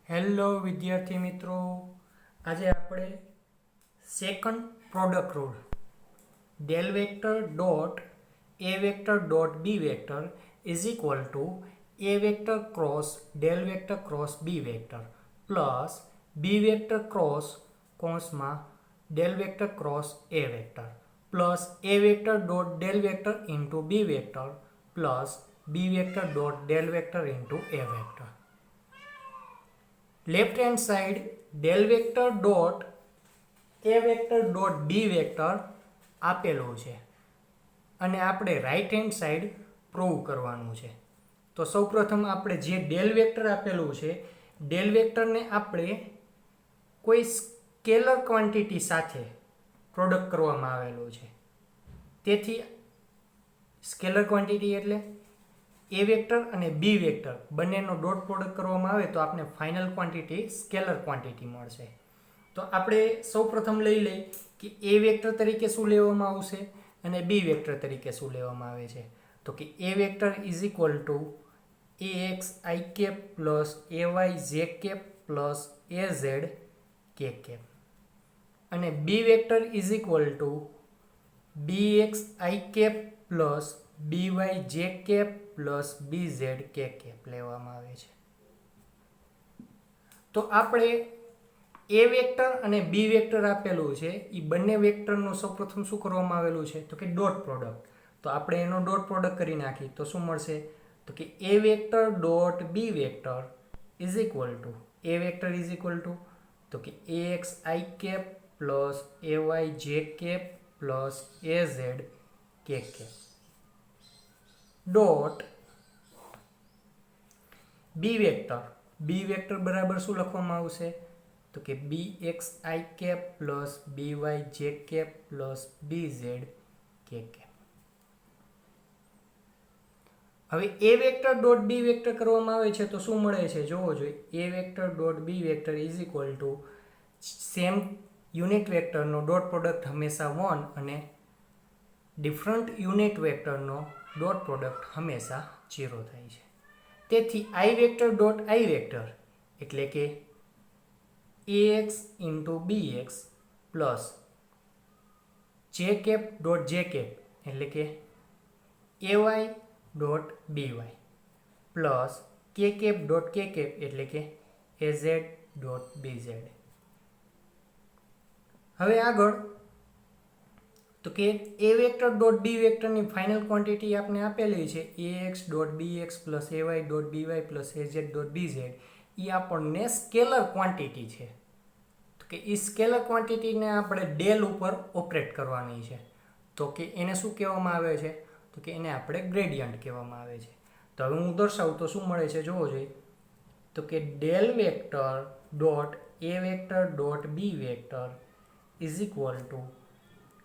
Hello વિદ્યાર્થી મિત્રો, આજે આપણે second product rule del vector dot A vector dot B vector is equal to A vector cross del vector cross B vector plus B vector cross કૌંસમાં del vector cross A vector plus A vector dot del vector into B vector plus B vector dot del vector into A vector. Left hand side del vector dot A vector dot B vector આપેલું છે અને આપણે right hand side prove કરવાનું છે. તો સૌપ્રથમ આપણે જે ડેલ વેક્ટર આપેલું છે ડેલ વેક્ટરને આપણે કોઈ સ્કેલર ક્વોન્ટિટી સાથે પ્રોડક્ટ કરવામાં આવેલું છે. તેથી સ્કેલર ક્વોન્ટિટી એટલે એ વેક્ટર અને બી વેક્ટર બંનેનો ડોટ પ્રોડક્ટ કરવામાં આવે તો આપણે ફાઇનલ ક્વોન્ટિટી સ્કેલર ક્વોન્ટિટી મળશે. તો આપણે સૌપ્રથમ લઈ લઈએ કે એ વેક્ટર તરીકે શું લેવામાં આવશે અને બી વેક્ટર તરીકે શું લેવામાં આવે છે. તો કે A vector is equal to A X I cap plus A Y J cap plus A Z K cap અને B vector is equal to B X I cap plus B Y J cap plus B Z K cap લેવામાં આવે છે. તો આપણે એ vector અને B vector આપેલું છે એ બંને વેક્ટરનું સૌપ્રથમ શું કરવામાં આવેલું છે તો કે ડોટ પ્રોડક્ટ. તો આપણે એનો ડોટ પ્રોડક્ટ કરી નાખી તો શું મળશે તો કે A vector dot B vector is equal to A vector is equal to તો કે A X I cap plus A Y J cap plus A Z K cap dot B vector બરાબર શું લખવામાં આવશે તો કે B X I cap plus B Y J cap plus B Z K cap. હવે A vector dot B vector કરવામાં આવે છે તો શું મળે છે જોવો જોઈએ. A vector dot B vector is equal to same unit વેક્ટરનો ડોટ પ્રોડક્ટ હંમેશા 1 અને ડિફરન્ટ યુનિટ વેક્ટરનો ડોટ પ્રોડક્ટ હંમેશા 0 થાય છે. તેથી I vector dot I vector એટલે કે ax into B X plus J cap dot J cap એટલે કે A Y dot B Y plus K cap dot K cap એટલે કે A Z dot B Z. હવે આગળ તો કે એ વેક્ટર ડોટ બી વેક્ટરની ફાઇનલ ક્વોન્ટિટી આપણે આપેલી છે A X dot B X plus A Y dot B Y plus A Z dot B Z. એ આપણને સ્કેલર ક્વોન્ટિટી છે. તો કે એ સ્કેલર ક્વોન્ટિટીને આપણે ડેલ ઉપર ઓપરેટ કરવાની છે. તો કે એને શું કહેવામાં આવે છે તો કે એને આપણે ગ્રેડિયન્ટ કહેવામાં આવે છે. તો હવે હું દર્શાવું તો શું મળે છે જોવો જોઈએ. તો કે del vector dot A vector dot B vector is equal to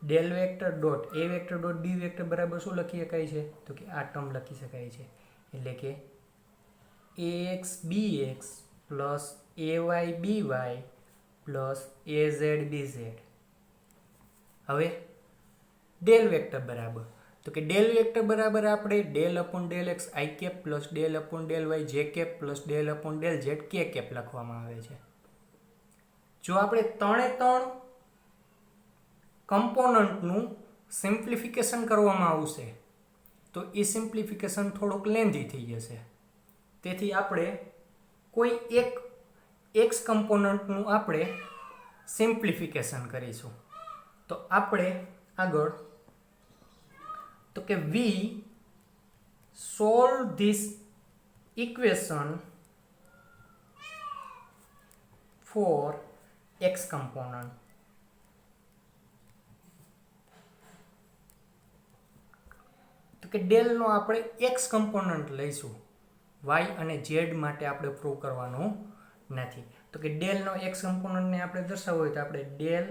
del vector dot A vector dot B vector બરાબર શું લખી શકાય છે તો કે આ ટર્મ લખી શકાય છે એટલે કે A X B X plus A Y B Y plus A Z B Z. હવે ડેલ વેક્ટર બરાબર તો કે ડેલ વેક્ટર બરાબર આપણે del upon del X I cap plus del upon del Y J cap plus del upon del Z K cap લખવામાં આવે છે. જો આપણે 3 કમ્પોનન્ટનું સિમ્પ્લિફિકેશન કરવામાં આવશે તો એ સિમ્પ્લિફિકેશન થોડુંક લેન્ધી થઈ જશે. તેથી આપણે કોઈ એક એક્સ કમ્પોનન્ટનું આપણે સિમ્પ્લિફિકેશન કરીશું. તો આપણે આગળ તો કે we solve this equation for X component. તો કે ડેલનો આપણે એક્સ કમ્પોનન્ટ લઈશું વાય અને ઝેડ માટે આપણે પ્રૂવ કરવાનું નથી. તો કે ડેલનો એક્સ કમ્પોનન્ટને આપણે દર્શાવવું હોય તો આપણે ડેલ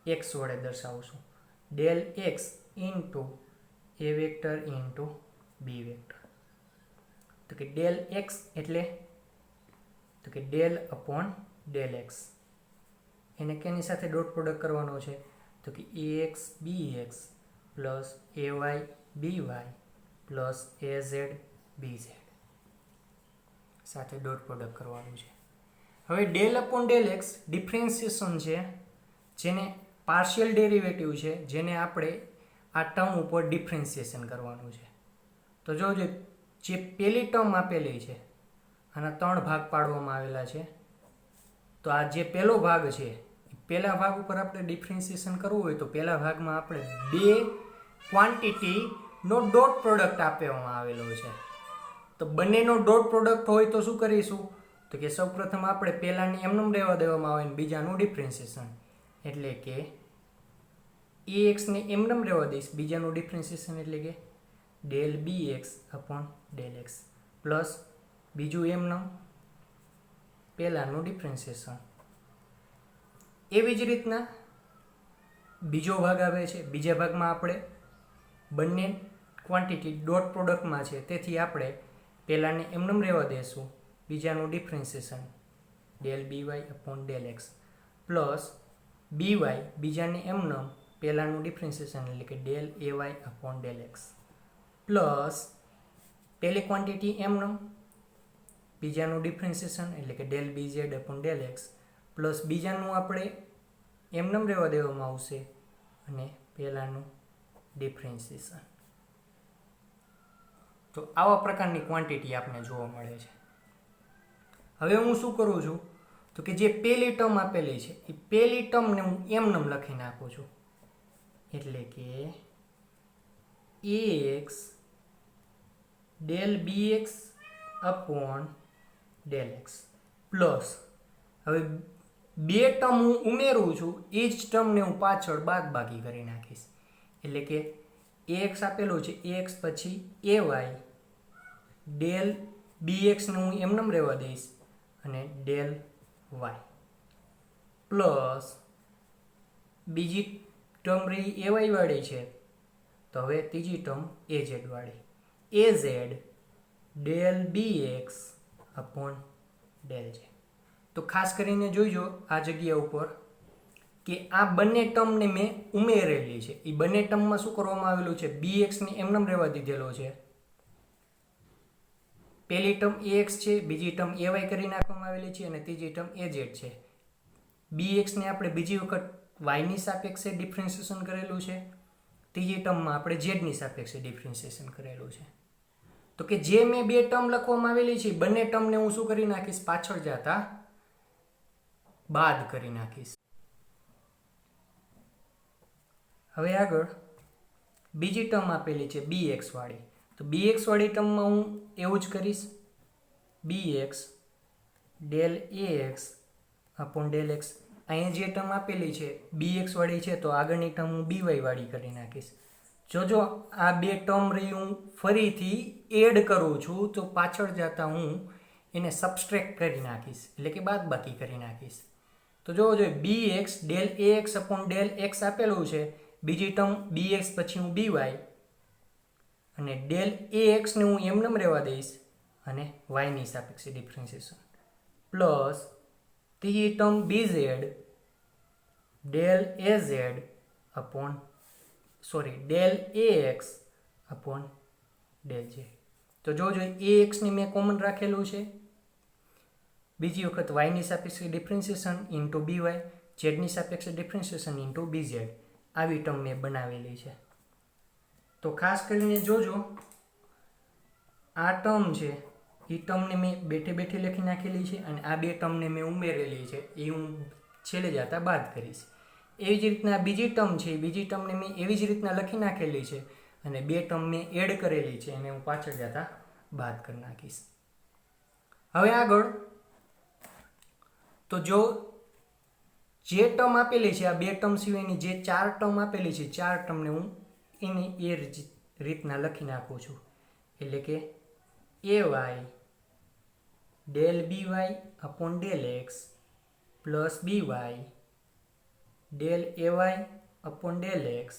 એક્સ વડે દર્શાવશું. Del X into A vector into B vector. તો કે ડેલ એક્સ એટલે તો કે ડેલ અપોન ડેલ એક્સ. એને કેની સાથે ડોટ પ્રોડક્ટ કરવાનો છે તો કે A X B X plus A Y B Y plus A Z B Z સાથે ડોટ પ્રોડક્ટ કરવાનું છે. હવે del upon del X differentiation છે, જેને પાર્શિયલ ડેરિવેટિવ છે, જેને આપણે આ ટર્મ ઉપર ડિફરન્સિએશન કરવાનું છે. તો જોજો, જે પહેલી ટર્મ આપેલી છે આના 3 ભાગ પાડવામાં આવેલા છે. તો આ જે પહેલો ભાગ છે, પહેલા ભાગ ઉપર આપણે ડિફરન્સિએશન કરવું હોય તો પહેલા ભાગમાં આપણે બે ક્વોન્ટિટીનો ડોટ પ્રોડક્ટ આપવામાં આવેલો છે. તો બંનેનો ડોટ પ્રોડક્ટ હોય તો શું કરીશું? તો કે સૌપ્રથમ આપણે પહેલાને એમનેમ રહેવા દેવામાં આવે ને બીજાનું ડિફરન્સિએશન, એટલે કે ax ને એમનેમ રહેવા દઈશ, બીજાનું ડિફરન્સિએશન એટલે કે del bx upon del X plus બીજું એમનેમ પહેલાનું ડિફરન્સિએશન. એવી જ રીતના બીજો ભાગ આવે છે. બીજા ભાગમાં આપણે બંને ક્વોન્ટિટી ડોટ પ્રોડક્ટમાં છે, તેથી આપણે પહેલાને એમનેમ રહેવા દઈશું, બીજાનું differentiation del by upon del X plus by બીજાને એમનેમ પહેલાનું ડિફરન્સિએશન એટલે કે del ay upon del X plus પહેલી ક્વોન્ટિટી એમનેમ બીજાનું ડિફરન્સિએશન એટલે કે del bz upon del X plus બીજાનું આપણે એમનેમ રહેવા દેવામાં આવશે અને પહેલાનું ડિફરન્સિએશન. તો આવા પ્રકારની ક્વોન્ટિટી આપણને જોવા મળે છે. હવે હું શું કરું છું? તો કે જે પહેલી ટર્મ આપેલી છે એ પહેલી ટર્મને હું એમનેમ લખી નાખું છું, એટલે કે ax del bx upon del X plus હવે બે ટર્મ હું ઉમેરું છું, એ જ ટર્મને હું પાછળ બાદબાકી કરી નાખીશ, એટલે કે ax આપેલું છે, ax પછી ay ડેલ bx ને હું એમનેમ રહેવા દઈશ અને ડેલ y પ્લસ બીજી ટર્મ રહી ay વાળી છે, તો હવે ત્રીજી ટર્મ az વાળી az del bx upon del j. તો ખાસ કરીને જોઈજો આ જગ્યા ઉપર કે આ બંને ટર્મને મેં ઉમેરેલી છે. એ બંને ટર્મમાં શું કરવામાં આવેલું છે? bx ને એમનેમ રહેવા દીધેલો છે. પહેલી ટર્મ ax છે, બીજી ટર્મ ay કરી નાખવામાં આવેલી છે અને ત્રીજી ટર્મ az છે. bx ને આપણે બીજી વખત y ની સાપેક્ષે ડિફરન્સિએશન કરેલું છે, ત્રીજી ટર્મમાં આપણે z ની સાપેક્ષે ડિફરન્સિએશન કરેલું છે. તો કે જે મેં બે ટર્મ લખવામાં આવેલી છે બંને ટર્મને હું શું કરી નાખીશ? પાછળ જતા બાદ કરી નાખીશ. હવે આગળ બીજી ટર્મ આપેલી છે bx વાળી, તો bx વાળી ટર્મમાં હું એવું જ કરીશ, bx del ax upon del x. અહીંયા જે ટર્મ આપેલી છે bx વાળી છે, તો આગળની ટર્મ હું by વાળી કરી નાખીશ. જો આ બે ટર્મ રહી હું ફરીથી એડ કરું છું, તો પાછળ જતા હું એને સબસ્ટ્રેક્ટ કરી નાખીશ, એટલે કે બાદબાકી કરી નાખીશ. તો જોવો જોઈએ, bx del ax upon del x આપેલું છે, બીજી ટર્મ bx પછી હું by અને ડેલ ax ને હું એમનેમ રહેવા દઈશ અને y ની સાપેક્ષે ડિફરન્સિએશન પ્લસ ત્રીજી term bz del az upon del ax upon del j. તો જોજો ax ને મેં કોમન રાખેલું છે, બીજી વખત y ની સાપેક્ષે ડિફરન્સિએશન ઇન્ટુ by, z ની સાપેક્ષે ડિફરન્સિએશન ઇન્ટુ bz, આવી ટર્મ મેં બનાવેલી છે. તો ખાસ કરીને જોજો, આ ટર્મ છે એ ટર્મને મેં બેઠે બેઠે લખી નાખેલી છે અને આ બે ટર્મને મેં ઉમેરેલી છે, એ હું છેલ્લે જતા બાદ કરીશ. એવી જ રીતના બીજી ટર્મ છે, બીજી ટર્મને મેં એવી જ રીતના લખી નાખેલી છે અને બે ટર્મ મેં એડ કરેલી છે અને હું પાછળ જતા બાદ કરી નાખીશ. હવે આગળ તો જો જે ટર્મ આપેલી છે, આ બે ટર્મ સિવાયની જે ચાર ટર્મ આપેલી છે, ચાર ટર્મને હું એની એ રીતના લખી નાખું છું, એટલે કે ay del by upon del X plus by del ay upon del X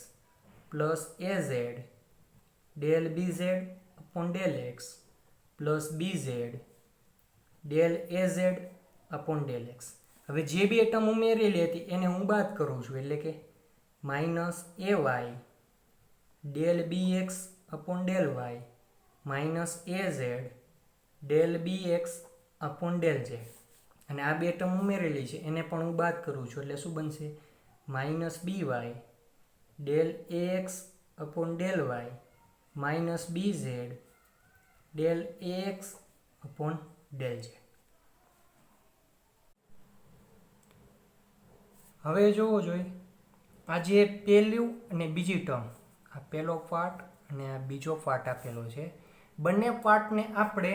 plus az del bz upon del X plus bz del az upon del x. હવે જે બે ટર્મ ઉમેરેલી હતી એને હું બાદ કરું છું, એટલે કે minus ay del bx upon del y minus az del bx upon del j. અને આ બે ટર્મ ઉમેરેલી છે એને પણ હું બાદ કરું છું એટલે શું બનશે -by del ax upon del y minus bz del ax upon del z. હવે જોવો જોઈએ આ જે પહેલું અને બીજી ટર્મ, આ પહેલો પાર્ટ અને આ બીજો પાર્ટ આપેલો છે, બંને પાર્ટને આપણે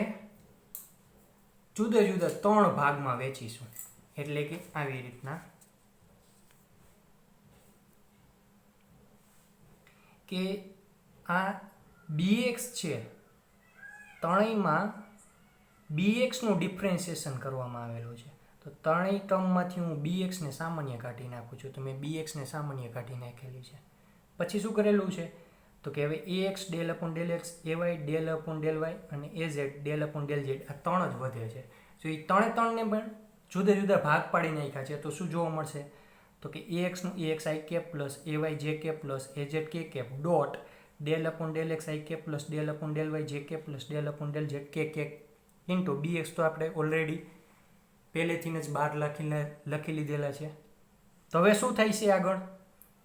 જુદા જુદા 3 ભાગમાં વહેંચીશું. એટલે કે આવી રીતના કે આ bx છે ત્રણેયમાં bxનું ડિફરન્શિએશન કરવામાં આવેલું છે. તો ત્રણેય ટર્મમાંથી હું bxને સામાન્ય કાઢી નાખું છું. તો મેં bxને સામાન્ય કાઢી નાખેલી છે. પછી શું કરેલું છે તો કે હવે ax del upon del x, ay del upon del y અને az del upon del z આ ત્રણ જ વધે છે. તો એ ત્રણને પણ જુદા જુદા ભાગ પાડી નાખ્યા છે. તો શું જોવા મળશે તો કે ax નું ax i cap plus ay j cap plus az k cap dot del upon del x i cap plus del upon del y j cap plus del upon del z k cap into bx તો આપણે already પહેલેથી જ બહાર લખી લીધેલા છે. તો હવે શું થાય છે આગળ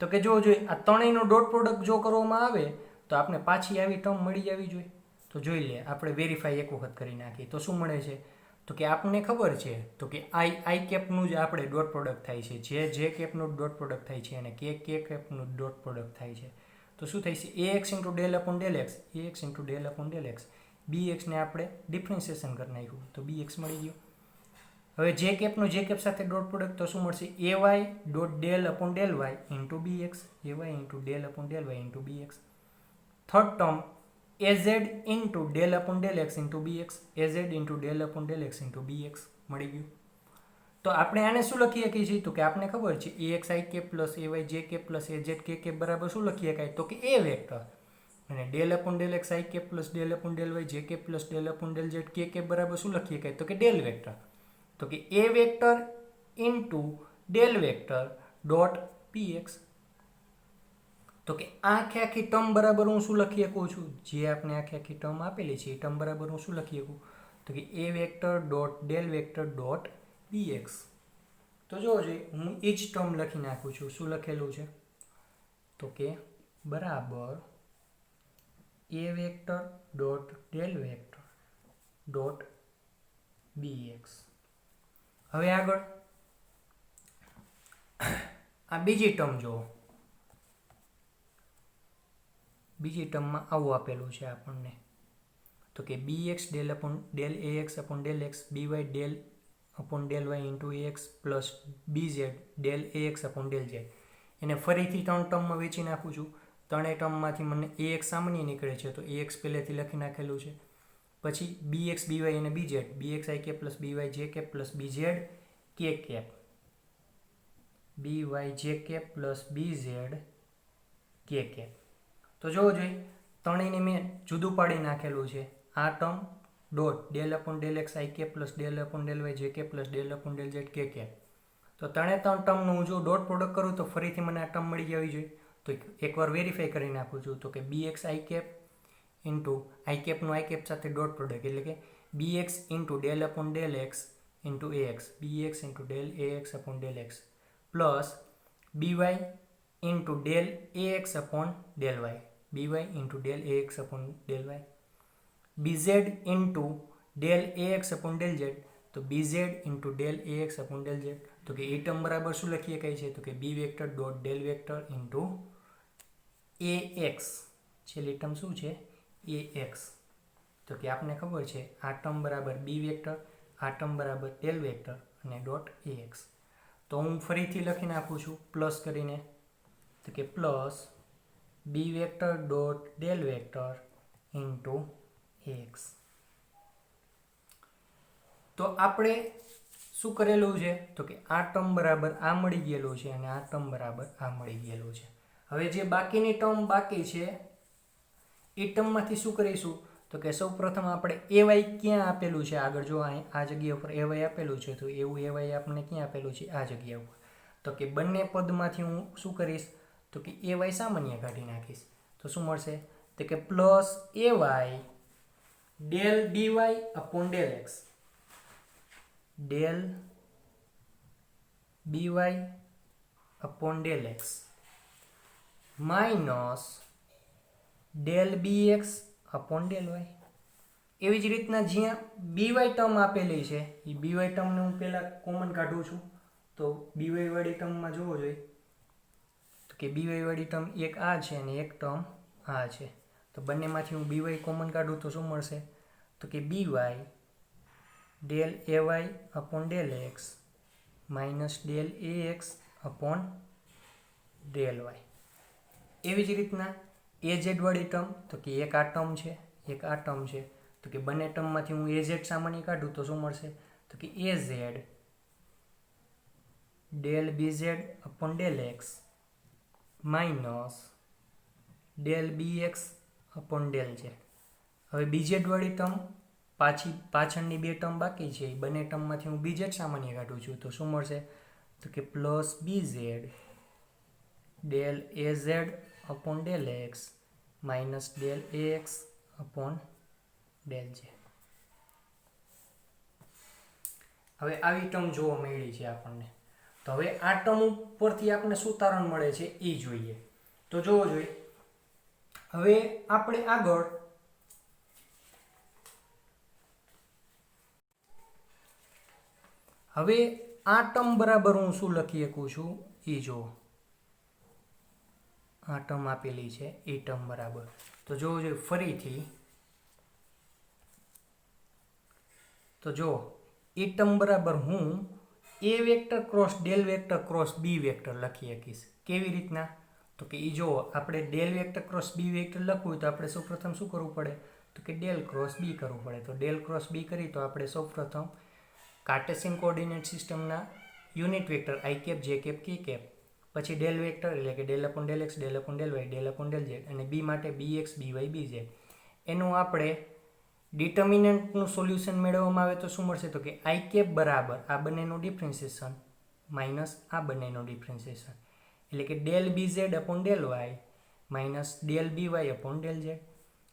તો કે જો જોઈએ આ ત્રણેયનો ડોટ પ્રોડક્ટ જો કરવામાં આવે તો આપણે પાછી આવી ટર્મ મળી જવી જોઈએ. તો જોઈ લે આપણે વેરીફાઈ એક વખત કરી નાખીએ તો શું મળે છે તો કે આપણને ખબર છે તો કે આઈ કેપનું જ આપણે ડોટ પ્રોડક્ટ થાય છે, જે કેપનું ડોટ પ્રોડક્ટ થાય છે અને કે કેપનું ડોટ પ્રોડક્ટ થાય છે. તો શું થાય છે ax into del upon del X, ax into del upon del X, bxને આપણે ડિફરન્શિએશન કરી નાખ્યું તો bx મળી ગયું. હવે જે કેપનો જે કેપ સાથે ડોટ પ્રોડક્ટ તો શું મળશે ay dot del upon del y into bx, ay into del upon del y into bx. Third term az into del upon del X into bx, az into del upon del X into bx મળી ગયું. તો આપણે આને શું લખી શકીએ છીએ તો કે આપણે ખબર છે ax i cap plus ay j cap plus az k cap બરાબર શું લખી શકાય તો કે a વેક્ટર, અને del upon del x i cap plus del upon del y j cap plus del upon del z k cap બરાબર શું લખી શકાય તો કે ડેલ વેક્ટર. તો કે a vector into del vector dot px. તો કે આખી ટર્મ બરાબર હું શું લખી શકું છું, જે આપણે આખી ટર્મ આપેલી છે એ ટર્મ બરાબર હું શું લખી શકું તો કે a vector dot del vector dot px. તો જોવો જોઈએ હું એ જ ટર્મ લખી નાખું છું. શું લખેલું છે તો કે બરાબર a vector dot del vector dot bx. હવે આગળ આ બીજી ટર્મ જુઓ. બીજી ટર્મમાં આવું આપેલું છે આપણને તો કે bx del upon del ax upon del x, by del upon del y into ax plus bz del ax upon del z. એને ફરીથી ત્રણ ટર્મમાં વેચી નાખું છું. ત્રણેય ટર્મમાંથી મને ax સામાન્ય નીકળે છે તો ax પહેલેથી લખી નાખેલું છે. પછી bx by અને bz, bx i cap plus by j cap plus bz k cap, by j cap plus bz k cap. તો જોવો જોઈએ ત્રણેયને મેં જુદું પાડી નાખેલું છે. આ term dot del upon del X I cap plus del upon del Y J કે plus del upon del Z K cap. તો ત્રણે ત્રણ ટર્મનું હું જો ડોટ પ્રોડક્ટ કરું તો ફરીથી મને આ ટર્મ મળી જવી જોઈએ. તો એકવાર વેરીફાઈ કરી નાખું છું તો કે B X I cap into I કેપનું આઈ કેપ સાથે ડોટ પ્રોડક્ટ એટલે કે B X into del upon del X into A X, B X into del A X upon del X plus B Y into del A X upon del Y, B Y into del A X upon del Y, B Z into del A X upon del Z. તો B Z into del A X upon del Z. તો કે એ term બરાબર શું લખીએ કઈ છે તો કે B vector dot del vector into A X. છેલ્લી ટર્મ શું છે એ એક્સ. તો કે આપને ખબર છે આ ટર્મ બરાબર બી વેક્ટર, આ ટર્મ બરાબર ડેલ વેક્ટર અને ડોટ એ એક્સ. તો હું ફરીથી લખી નાખું છું પ્લસ કરીને તો કે plus B vector dot del vector into X. તો આપણે શું કરેલું છે તો કે આ ટર્મ બરાબર આ મળી ગયેલું છે અને આ ટર્મ બરાબર આ મળી ગયેલું છે. હવે જે બાકીની ટર્મ બાકી છે એ ટર્મમાંથી શું કરીશું તો કે સૌ પ્રથમ આપણે એ વાય ક્યાં આપેલું છે આગળ જો આ જગ્યા ઉપર એ વાય આપેલું છે તો એવું એ વાય આપણને ક્યાં આપેલું છે આ જગ્યા ઉપર. તો કે બંને પદમાંથી હું શું કરીશ તો કે એ વાય સામાન્ય કાઢી નાખીશ. તો શું મળશે તો કે plus A Y del D Y upon del X, del by upon del x minus del bx upon del y. એવી જ રીતના જ્યાં by ટર્મ આપેલી છે એ by ટર્મને હું પહેલાં કોમન કાઢું છું. તો by વાળી ટર્મમાં જોવો જોઈએ તો કે by વાળી ટર્મ એક આ છે અને એક ટર્મ આ છે. તો બંનેમાંથી હું by કોમન કાઢું તો શું મળશે તો કે by del ay upon del x minus del ax upon del y. એવી જ રીતના az વાળી ટર્મ તો કે એક આ ટર્મ છે એક આ ટર્મ છે તો કે બંને ટર્મમાંથી હું az સામાન્ય કાઢું તો શું મળશે તો કે az del bz upon del x minus del bx upon del z. હવે bz વાળી ટર્મ પાછળની બે ટર્મ બાકી છે એ બંને ટર્મમાંથી હું bz સામાન્ય કાઢું છું તો શું મળશે તો કે plus bz del az upon del x minus del ax upon del z. હવે આવી ટર્મ જોવા મળી છે આપણને. તો હવે આ ટર્મ ઉપરથી આપણને શું તારણ મળે છે એ જોઈએ. તો જોવો જોઈએ હવે આપણે આગળ હવે આ ટર્મ બરાબર હું શું લખી શકું છું એ જો આ ટર્મ આપેલી છે એ ટર્મ બરાબર તો જોવો જોઈએ ફરીથી તો જો એ ટર્મ બરાબર હું A vector cross del vector cross B vector લખી શકીશ. કેવી રીતના તો કે એ જો આપણે del vector cross B vector લખવું હોય તો આપણે સૌપ્રથમ શું કરવું પડે તો કે ડેલ ક્રોસ બી કરવું પડે. તો ડેલ ક્રોસ બી કરી તો આપણે સૌપ્રથમ કાર્ટેશિયન કોઓર્ડિનેટ સિસ્ટમના unit vector I cap J cap K cap પછી ડેલ વેક્ટર એટલે કે del upon del X del upon del Y del upon del Z અને બી માટે B X B Y B Z એનું આપણે ડિટર્મિનન્ટનું solution મેળવવામાં આવે તો શું મળશે તો કે આઈ કેપ બરાબર આ બંનેનું ડિફરન્શિએશન માઇનસ આ બંનેનું ડિફરન્શિએશન એટલે કે del B Z upon del Y minus del B Y upon del Z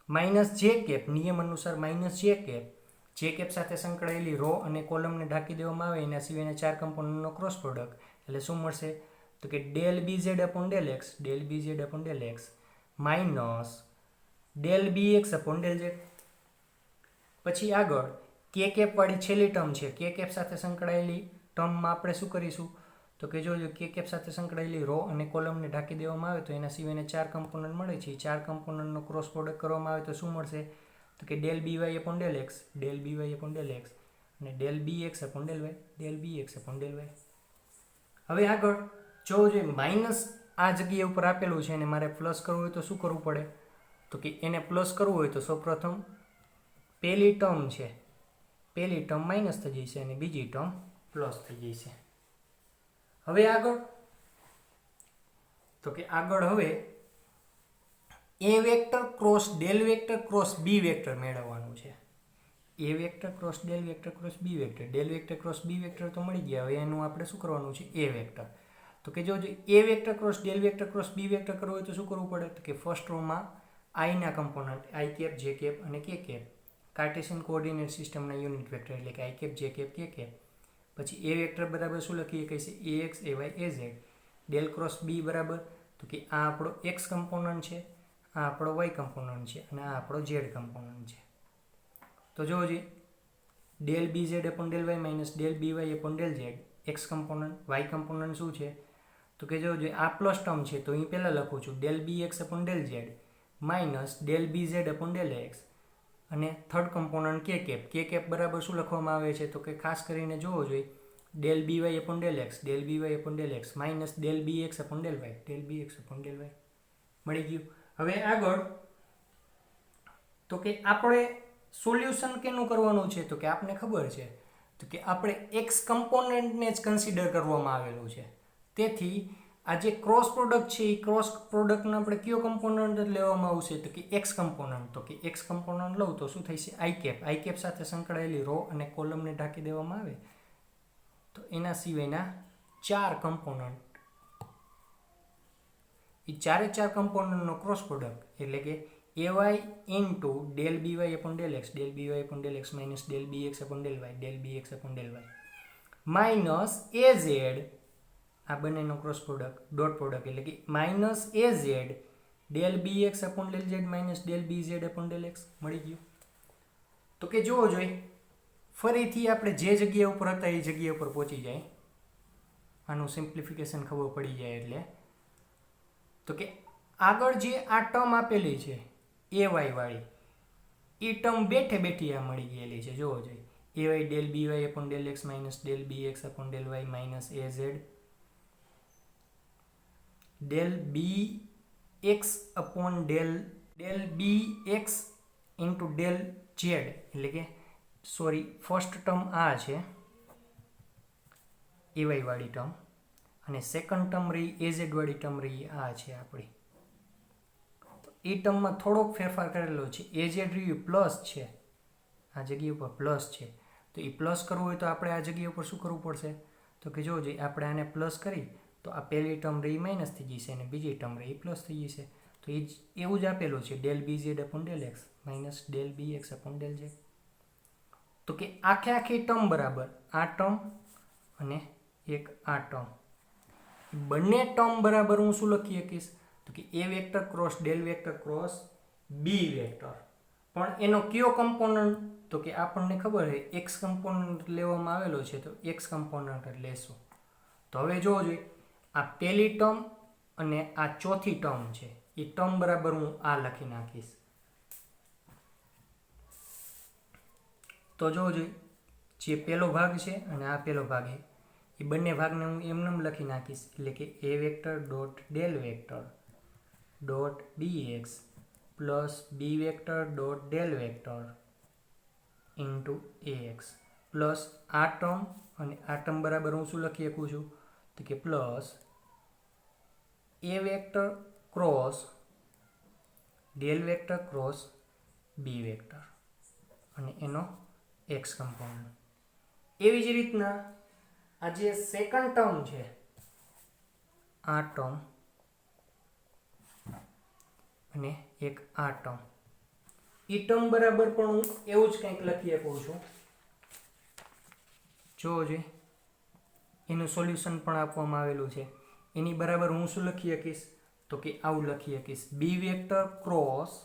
minus J cap નિયમ અનુસાર માઇનસ જે કેપ સાથે સંકળાયેલી રો અને કોલમને ઢાંકી દેવામાં આવે એના સિવાયના ચાર કમ્પોનન્ટનો ક્રોસ પ્રોડક્ટ એટલે શું મળશે તો કે del B Z upon del X del B Z upon del X minus del B X upon del Z. પછી આગળ કે કેપ વાળી છેલ્લી ટર્મ છે કે કેપ સાથે સંકળાયેલી ટર્મમાં આપણે શું કરીશું તો કે જો કે કેપ સાથે સંકળાયેલી રો અને કોલમને ઢાંકી દેવામાં આવે તો એના સિવાયના ચાર કમ્પોનન્ટ મળે છે. ચાર કમ્પોનન્ટનો ક્રોસ પ્રોડક્ટ કરવામાં આવે તો શું મળશે તો કે del B Y upon del X del B Y upon del X અને del B X upon del Y del B X upon del Y. હવે આગળ જો જે માઇનસ આ જગ્યા ઉપર આપેલું છે અને મારે પ્લસ કરવું હોય તો શું કરવું પડે તો કે એને પ્લસ કરવું હોય તો સૌપ્રથમ પહેલી ટર્મ છે પહેલી ટર્મ માઇનસ થઈ જશે અને બીજી ટર્મ પ્લસ થઈ જશે. હવે આગળ તો કે આગળ હવે A vector cross del vector cross B vector મેળવવાનું છે. A vector cross del vector cross B vector del vector cross B vector તો મળી ગયા. હવે એનું આપણે શું કરવાનું છે એ વેક્ટર તો કે જો A vector cross del vector cross B vector કરવું હોય તો શું કરવું પડે તો કે ફર્સ્ટ રોમાં આઈના component I cap J cap અને કે કેપ કાર્ટેશિયન કોઓર્ડિનેટ સિસ્ટમના યુનિટ વેક્ટર એટલે કે I cap J cap K cap પછી એ વેક્ટર બરાબર શું લખીએ કહીએ છે A X A Y A Z del cross B બરાબર તો કે આ આપણો એક્સ કમ્પોનન્ટ છે આ આપણો વાય કમ્પોનન્ટ છે અને આ આપણો ઝેડ કમ્પોનન્ટ છે. તો જોવો જોઈએ del B Z upon del Y minus del B Y upon del Z X component Y component શું છે તો કે જોવો જોઈએ આ પ્લસ ટર્મ છે તો અહીં પહેલાં લખું છું del B X upon del Z minus del B Z upon del X અને થર્ડ કમ્પોનન્ટ કે કેપ બરાબર શું લખવામાં આવે છે તો કે ખાસ કરીને જોવો જોઈએ del B Y upon del X del B Y upon del X minus del B X upon del Y del B X upon del Y મળી ગયું. હવે આગળ તો કે આપણે સોલ્યુશન કેનું કરવાનું છે તો કે આપને ખબર છે તો કે આપણે એક્સ કમ્પોનન્ટને જ કન્સિડર કરવામાં આવેલું છે. તેથી આ જે ક્રોસ પ્રોડક્ટ છે એ ક્રોસ પ્રોડક્ટનો આપણે કયો કમ્પોનન્ટ લેવામાં આવશે તો કે એક્સ કમ્પોનન્ટ તો કે એક્સ કમ્પોનન્ટ લઉં તો શું થશે આઈ કેપ સાથે સંકળાયેલી રો અને કોલમને ઢાંકી દેવામાં આવે તો એના સિવાયના ચાર કમ્પોનન્ટ એ ચાર કમ્પોનન્ટનો ક્રોસ પ્રોડક્ટ એટલે કે A Y into del B Y upon del X del B Y upon del X minus del B X upon del Y del B X upon del Y minus A Z આ બંનેનો cross product dot product એટલે કે minus A Z del B X upon del Z minus del B Z upon del X મળી ગયું. તો કે જોવો જોઈએ ફરીથી આપણે જે જગ્યા ઉપર હતા એ જગ્યા ઉપર પહોંચી જાય. આનું સિમ્પ્લિફિકેશન ખબર પડી જાય એટલે તો કે આગળ જે આ ટર્મ આપેલી છે એ વાય વાળી એ ટર્મ બેઠે બેઠી આ મળી ગયેલી છે. જોવો જોઈએ A Y del B Y upon del X minus del B X upon del Y minus A Z del B X upon del B X into del Z એટલે કે સોરી ફર્સ્ટ ટર્મ આ છે A Y વાળી term અને second term રહી A Z વાળી term રહી આ છે આપણી. તો એ ટર્મમાં થોડોક ફેરફાર કરેલો છે. એ ઝેડ રહ્યું પ્લસ છે આ જગ્યા ઉપર પ્લસ છે તો એ પ્લસ કરવું હોય તો આપણે આ જગ્યા ઉપર શું કરવું પડશે તો કે જો આપણે આને પ્લસ કરી તો આ પહેલી ટર્મ રહી માઇનસ થઈ જશે અને બીજી ટર્મ રહી પ્લસ થઈ જશે. તો એ જ એવું જ આપેલું છે del B Z upon del X minus del B X upon del Z. તો કે આખી ટર્મ બરાબર આ ટર્મ અને એક આ ટર્મ બંને ટર્મ બરાબર હું શું લખી શકીશ તો કે A vector cross del vector cross B vector. પણ એનો કયો કમ્પોનન્ટ તો કે આપણને ખબર છે એક્સ કમ્પોનન્ટ લેવામાં આવેલો છે તો એક્સ કમ્પોનન્ટ જ લેશું. તો હવે જોવો જોઈએ આ પહેલી ટર્મ અને આ ચોથી ટર્મ છે એ ટર્મ બરાબર હું આ લખી નાખીશ. તો જોવો જોઈએ જે પહેલો ભાગ છે અને આ પહેલો ભાગ છે એ બંને ભાગને હું એમને લખી નાખીશ એટલે કે A vector dot del vector dot B X plus B vector dot del vector into A X plus આ ટર્મ અને આ ટર્મ બરાબર હું શું લખી શકું છું તો કે plus A vector cross del vector cross B vector અને એનો એક્સ કમ્પોનન્ટ. એવી જ રીતના આ જે સેકન્ડ ટર્મ છે આ ટર્મ અને એક આ ટર્મ એ ટર્મ બરાબર પણ હું એવું જ કંઈક લખી શકું છું. જોવો જોઈએ એનું સોલ્યુશન પણ આપવામાં આવેલું છે. એની બરાબર હું શું લખી શકીશ તો કે આવું લખી શકીશ B vector cross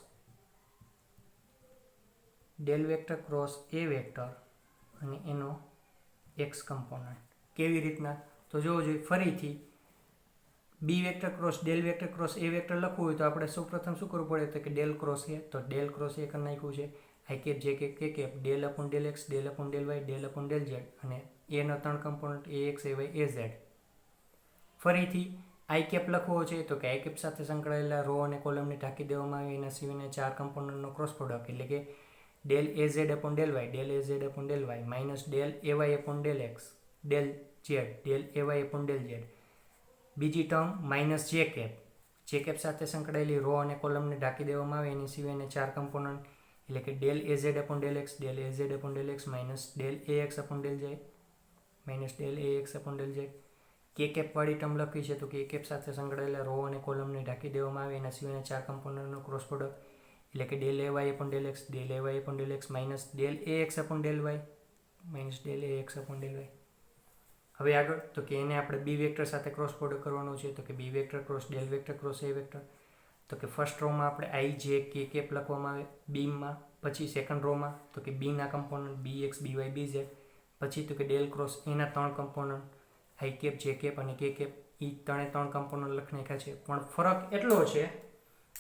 del vector cross A vector અને એનો એક્સ કમ્પોનન્ટ. કેવી રીતના તો જોવો જોઈએ ફરીથી B vector cross del vector cross A vector લખવું હોય તો આપણે સૌપ્રથમ શું કરવું પડે તો કે ડેલ ક્રોસ એ તો ડેલ ક્રોસ એ કરી નાખ્યું છે આઈ કેપ જે કે K cap del upon del X del upon del Y del upon del Z અને એના ત્રણ component A X A Y A Z. ફરીથી આઈ કેપ લખવો છે તો કે આઈ કેપ સાથે સંકળાયેલા રો અને કોલમને ઢાંકી દેવામાં આવે એના સિવાયના ચાર કમ્પોનન્ટનો ક્રોસ પ્રોડક્ટ એટલે કે del A Z upon del Y del A Z upon del Y minus del A Y upon del X del Z del A Y upon del Z. બીજી ટર્મ માઇનસ જે કેપ સાથે સંકળાયેલી row અને કોલમને ઢાંકી દેવામાં આવે એની સિવાયના ચાર કમ્પોનન્ટ એટલે કે del A Z upon del X del A Z upon del X minus del A X upon del Z minus del A X upon del Z. K cap વાળી ટર્મ લખી છે તો કે કેપ સાથે સંકળાયેલા row અને કોલમને ઢાંકી દેવામાં આવે એના સિવાયના ચાર કમ્પોનન્ટનો ક્રોસ પ્રોડક્ટ એટલે કે del A Y upon del X del A Y upon del X minus del A X upon del Y minus del A X upon del Y. હવે આગળ તો કે એને આપણે બી વેક્ટર સાથે ક્રોસ પ્રોડક્ટ કરવાનો છે તો કે B vector cross del vector cross A vector. તો કે ફર્સ્ટ રોમાં આપણે આઈ જે કે કેપ લખવામાં આવે બીમાં પછી સેકન્ડ રોમાં તો કે બીના component B X B Y B Z પછી તો કે ડેલ ક્રોસ એના ત્રણ component I cap J cap અને કે કેપ એ ત્રણ કમ્પોનન્ટ લખી નાખ્યા છે. પણ ફરક એટલો છે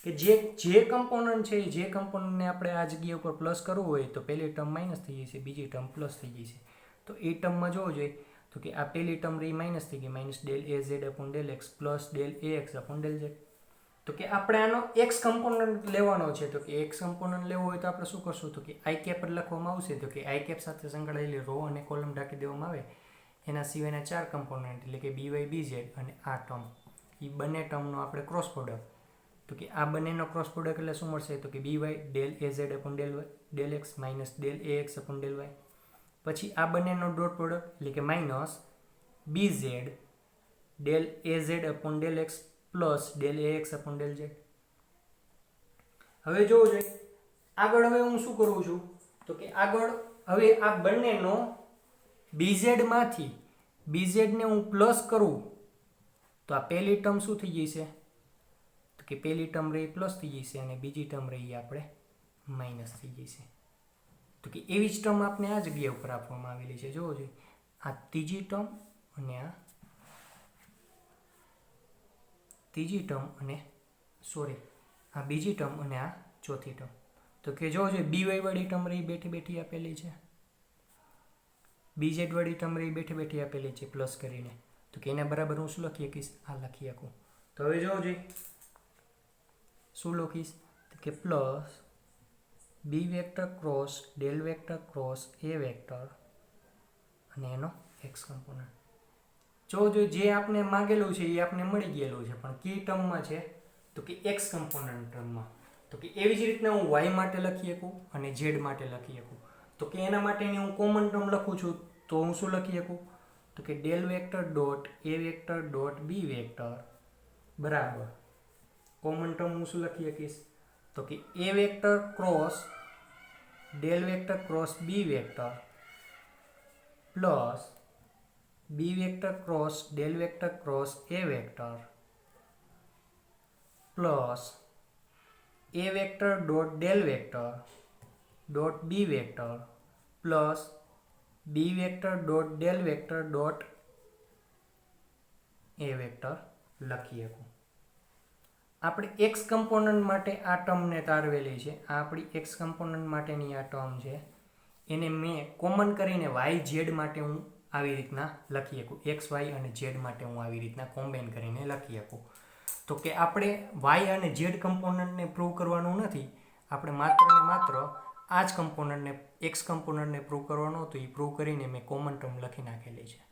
કે જે કમ્પોનન્ટ છે જે કમ્પોનન્ટને આપણે આ જગ્યા ઉપર પ્લસ કરવું હોય તો પહેલી ટર્મ માઇનસ થઈ જશે બીજી ટર્મ પ્લસ થઈ જશે. તો એ ટર્મમાં જોવો જોઈએ તો કે આ પહેલી ટર્મ રહી માઇનસ થઈ ગઈ minus del A Z upon del X plus del A X upon del Z. તો કે આપણે આનો એક્સ કમ્પોનન્ટ લેવાનો છે તો કે એક્સ કમ્પોનન્ટ લેવો હોય તો આપણે શું કરશું તો કે આઈ કેપ લખવામાં આવશે તો કે આઈ કેપ સાથે સંકળાયેલી રો અને કોલમ ઢાંકી દેવામાં આવે એના સિવાયના ચાર કમ્પોનન્ટ એટલે કે બી વાય બી ઝેડ અને આ ટર્મ એ બંને ટર્મનો આપણે ક્રોસ પ્રોડક્ટ તો કે આ બંનેનો ક્રોસ પ્રોડક્ટ એટલે શું મળશે તો કે B Y del A Z upon del X minus del A X upon del Y. પછી આ બંનેનો ડોટ પ્રોડક્ટ એટલે કે minus B Z del A Z upon del X plus del A X upon del Z. હવે જોવું જોઈએ આગળ હવે હું શું કરું છું તો કે આગળ હવે આ બંનેનો બીઝેડમાંથી બીઝેડને હું પ્લસ કરું તો આ પહેલી ટર્મ શું થઈ જશે? તો કે પહેલી ટર્મ રહી પ્લસ થઈ જશે અને બીજી ટર્મ રહી આપણે માઇનસ થઈ જશે. તો કે એવી જ ટર્મ આપણે આ જગ્યા ઉપર આપવામાં આવેલી છે. જોવો જોઈએ, આ ત્રીજી ટર્મ અને આ ત્રીજી ટર્મ અને આ બીજી ટર્મ અને આ ચોથી ટર્મ. તો કે જોવો જોઈએ, બીવાય વાળી ટર્મ રહી બેઠી બેઠી આપેલી છે, બીઝેડ વાળી ટર્મ રહી બેઠી બેઠી આપેલી છે પ્લસ કરીને. તો કે એના બરાબર હું શું લખી શકીશ? આ લખી શકું. તો હવે જોવો જોઈએ શું લખીશ? તો કે plus B vector cross del vector cross A vector અને એનો એક્સ કમ્પોનન્ટ. જો જે આપણે માંગેલું છે એ આપણે મળી ગયેલું છે, પણ કી ટર્મમાં છે તો કે એક્સ કમ્પોનન્ટ ટર્મમાં. તો કે એવી જ રીતના હું વાય માટે લખી શકું અને ઝેડ માટે લખી શકું. તો કે એના માટેની હું કોમન ટર્મ લખું છું, તો હું શું લખી શકું? તો કે del vector dot A vector dot B vector બરાબર કોમન ટર્મ હું શું લખી શકીશ? તો કે A vector cross del vector cross B vector plus B vector cross del vector cross A vector plus A vector dot del vector dot B vector plus B vector dot del vector dot A vector લખી શકું. આપણે X component માટે આ ટર્મને તારવેલી છે. આ આપણી x component માટેની આ ટર્મ છે. એને મેં કોમન કરીને વાય ઝેડ માટે હું આવી રીતના લખી શકું. એક્સ વાય અને ઝેડ માટે હું આવી રીતના કોમ્બાઈન કરીને લખી શકું. તો કે આપણે વાય અને ઝેડ કમ્પોનન્ટને પ્રૂવ કરવાનું નથી, આપણે માત્ર ને માત્ર આ જ કમ્પોનન્ટને એક્સ કમ્પોનન્ટને પ્રૂવ કરવાનો હતો. એ પ્રૂવ કરીને મેં કોમન ટર્મ લખી નાખેલી છે.